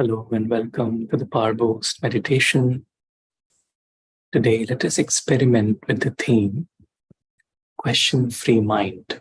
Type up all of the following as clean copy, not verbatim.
Hello and welcome to the Powerboost meditation. Today, let us experiment with the theme question-free mind.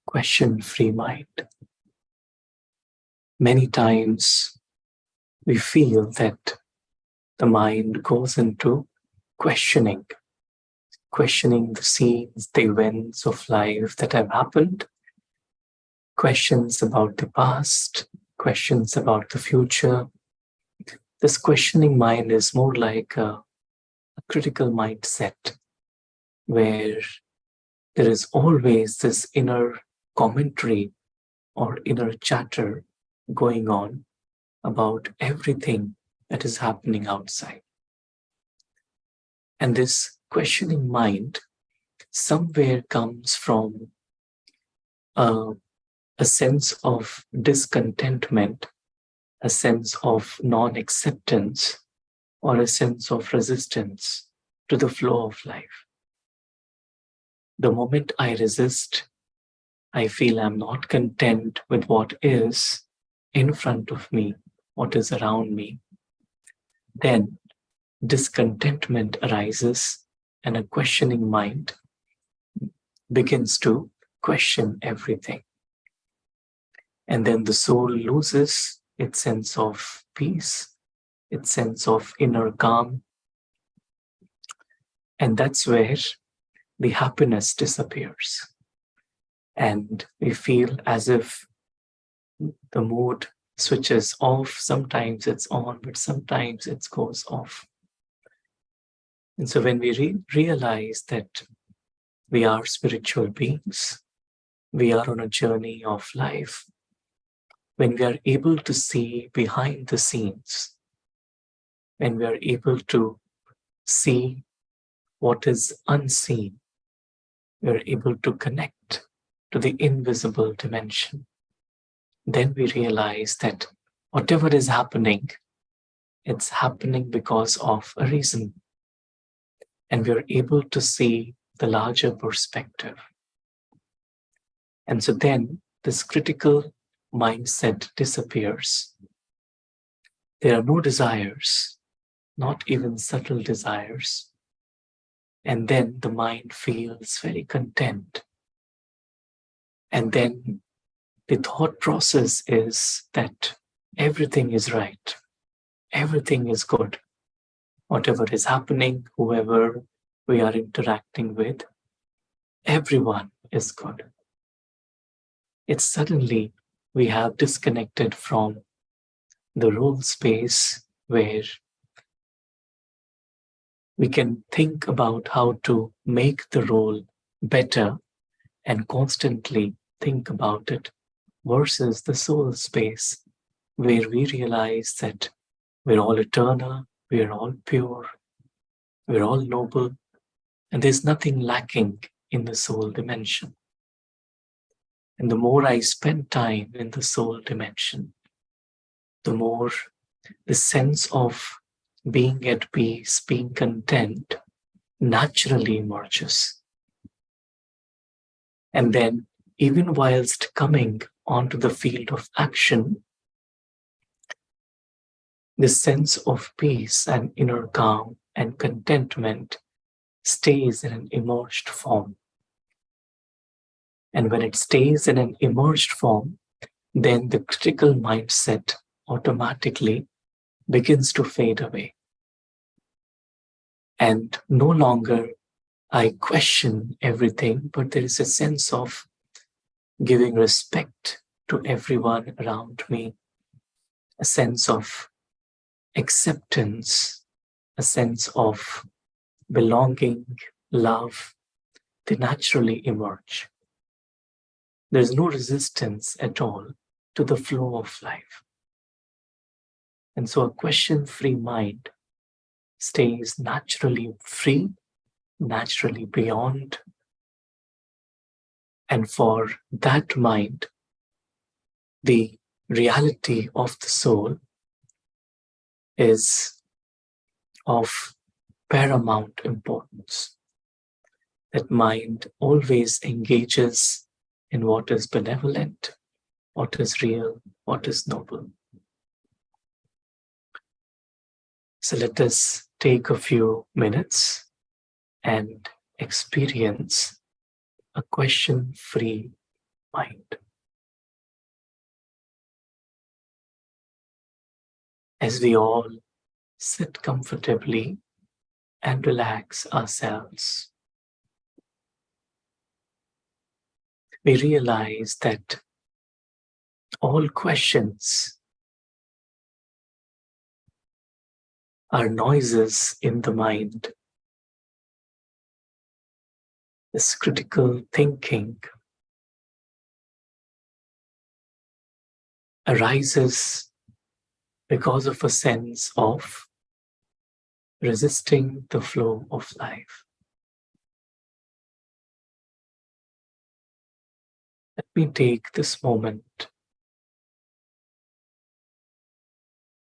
Question-free mind. Many times we feel that the mind goes into questioning the scenes, the events of life that have happened, questions about the past, questions about the future. This questioning mind is more like a critical mindset where there is always this inner commentary or inner chatter going on about everything that is happening outside. And this questioning mind somewhere comes from a sense of discontentment, a sense of non-acceptance, or a sense of resistance to the flow of life. The moment I resist, I feel I'm not content with what is in front of me, what is around me. Then discontentment arises and a questioning mind begins to question everything. And then the soul loses its sense of peace, its sense of inner calm. And that's where the happiness disappears. And we feel as if the mood switches off. Sometimes it's on, but sometimes it goes off. And so when we realize that we are spiritual beings, we are on a journey of life, when we are able to see behind the scenes, when we are able to see what is unseen, we are able to connect to the invisible dimension. Then we realize that whatever is happening, it's happening because of a reason. And we are able to see the larger perspective. And so then this critical mindset disappears. There are no desires, not even subtle desires. And then the mind feels very content. And then the thought process is that everything is right, everything is good. Whatever is happening, whoever we are interacting with, everyone is good. It's suddenly we have disconnected from the role space where we can think about how to make the role better and constantly think about it, versus the soul space where we realize that we're all eternal, we're all pure, we're all noble, and there's nothing lacking in the soul dimension. And the more I spend time in the soul dimension, the more the sense of being at peace, being content, naturally emerges. And then, even whilst coming onto the field of action, the sense of peace and inner calm and contentment stays in an emerged form. And when it stays in an emerged form, then the critical mindset automatically begins to fade away. And no longer I question everything, but there is a sense of giving respect to everyone around me, a sense of acceptance, a sense of belonging, love. They naturally emerge. There's no resistance at all to the flow of life. And so a question-free mind stays naturally free, naturally beyond. And for that mind, the reality of the soul is of paramount importance. That mind always engages in what is benevolent, what is real, what is noble. So let us take a few minutes and experience a question-free mind. As we all sit comfortably and relax ourselves, we realize that all questions are noises in the mind. This critical thinking arises because of a sense of resisting the flow of life. Let me take this moment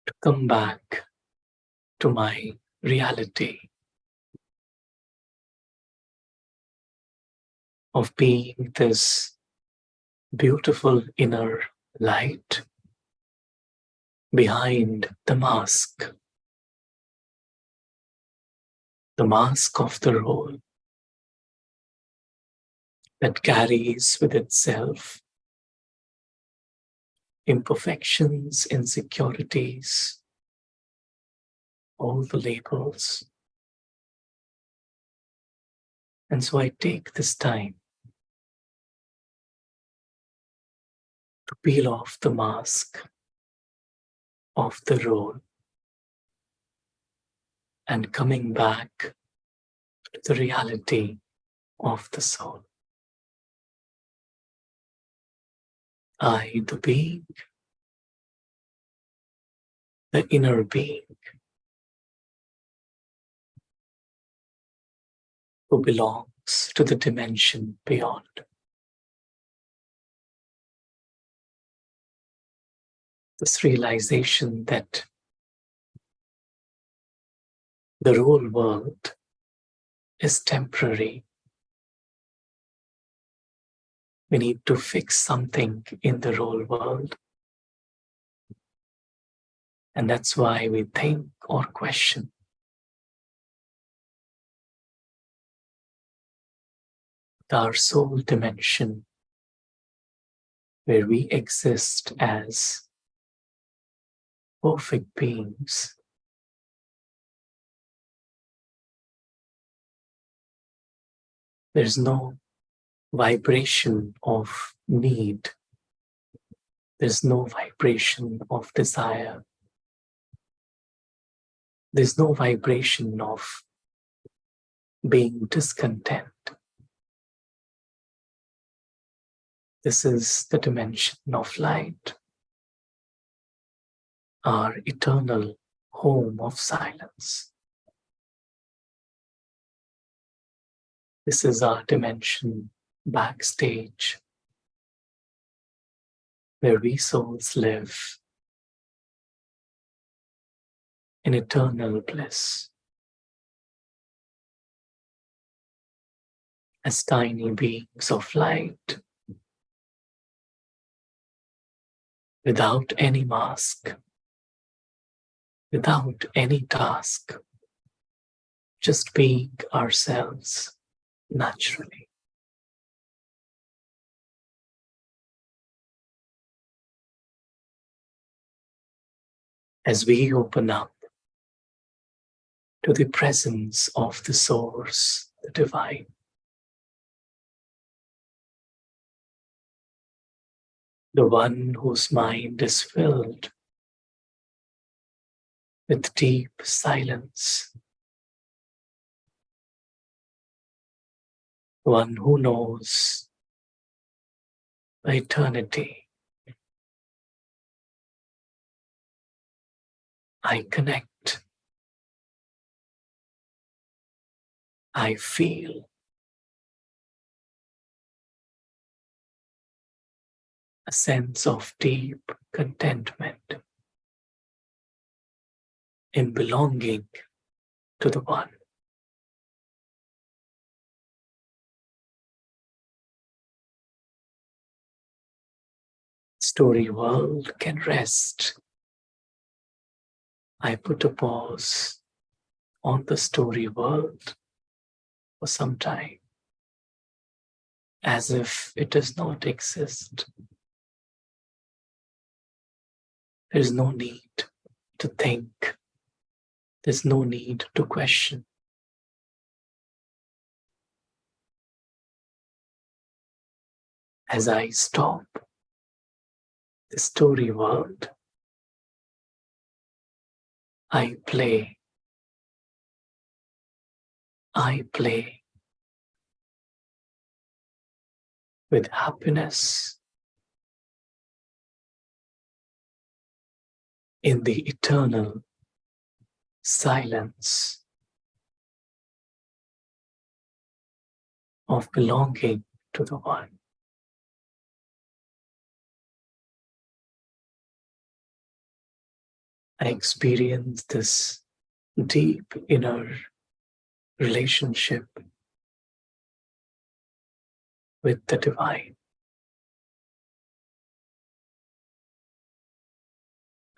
to come back to my reality of being this beautiful inner light behind the mask of the role that carries with itself imperfections, insecurities, all the labels. And so I take this time to peel off the mask of the role and coming back to the reality of the soul. I, the being, the inner being, who belongs to the dimension beyond. This realization that the real world is temporary. We need to fix something in the real world. And that's why we think or question. Our soul dimension, where we exist as perfect beings, there's no vibration of need. There's no vibration of desire. There's no vibration of being discontent. This is the dimension of light, our eternal home of silence. This is our dimension backstage, where we souls live in eternal bliss. As tiny beings of light, without any mask, without any task, just being ourselves naturally. As we open up to the presence of the Source, the Divine, the one whose mind is filled with deep silence, one who knows eternity. I connect. I feel a sense of deep contentment in belonging to the One. Story world can rest. I put a pause on the story world for some time, as if it does not exist. There is no need to think. There's no need to question. As I stop the story world, I play with happiness in the eternal silence of belonging to the One. I experience this deep inner relationship with the Divine.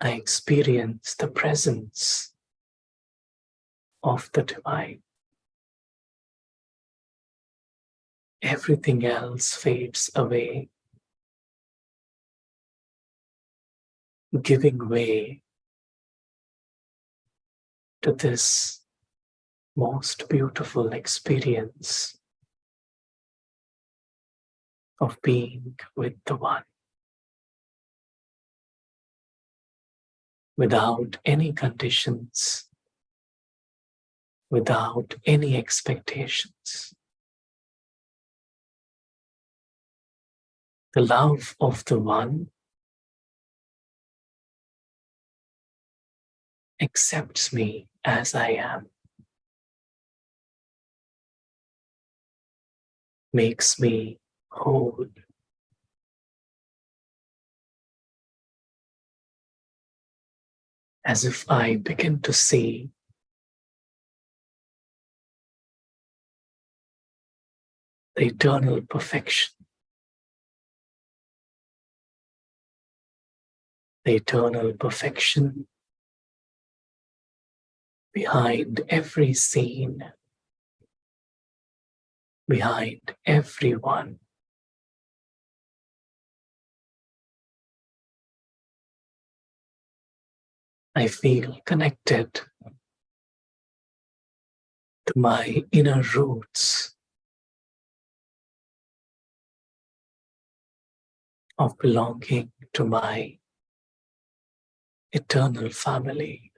I experience the presence of the Divine. Everything else fades away, giving way to this most beautiful experience of being with the One, without any conditions, without any expectations. The love of the One accepts me as I am, makes me whole, as if I begin to see the eternal perfection, the eternal perfection behind every scene, behind everyone. I feel connected to my inner roots of belonging to my eternal family.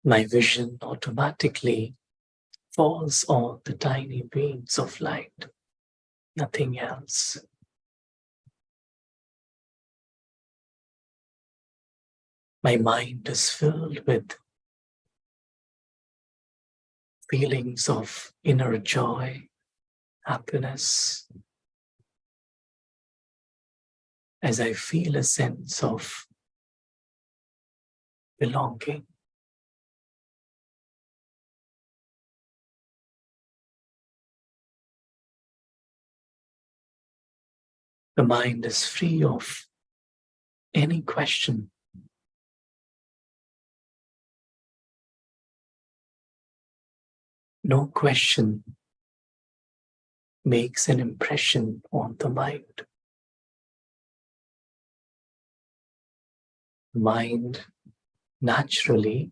My vision automatically falls on the tiny beams of light, nothing else. My mind is filled with feelings of inner joy, happiness, as I feel a sense of belonging. The mind is free of any question. No question makes an impression on the mind. The mind naturally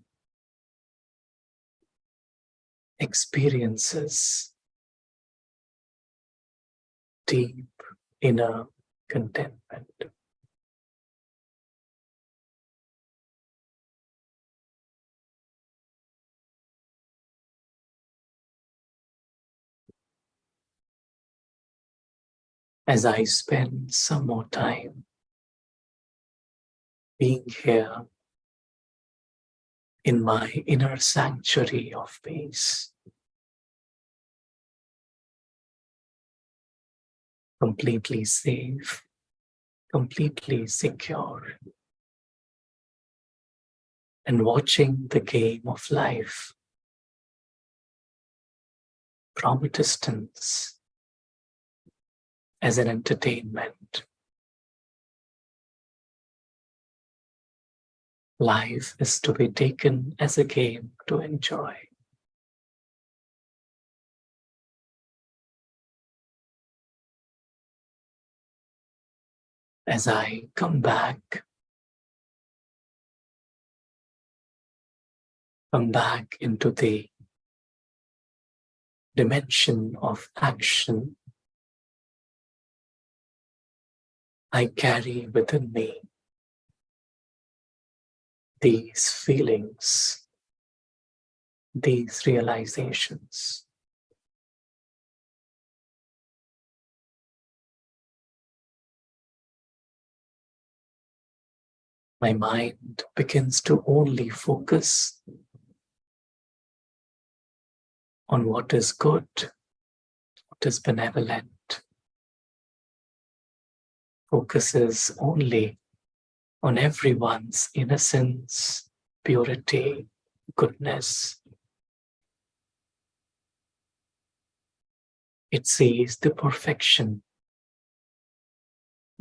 experiences deep inner contentment. As I spend some more time being here in my inner sanctuary of peace, completely safe, completely secure, and watching the game of life from a distance as an entertainment. Life is to be taken as a game to enjoy. As I come back into the dimension of action, I carry within me these feelings, these realizations. My mind begins to only focus on what is good, what is benevolent, focuses only on everyone's innocence, purity, goodness. It sees the perfection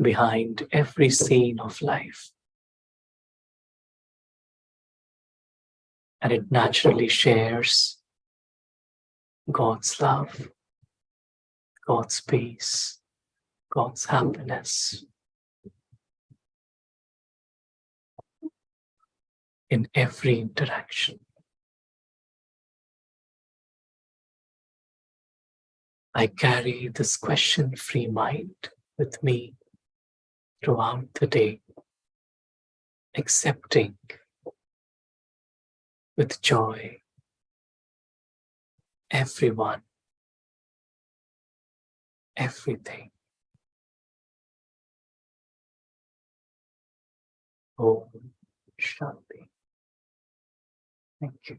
behind every scene of life. And it naturally shares God's love, God's peace, God's happiness in every interaction. I carry this question-free mind with me throughout the day, accepting with joy everyone, everything. Om Shanti. Thank you.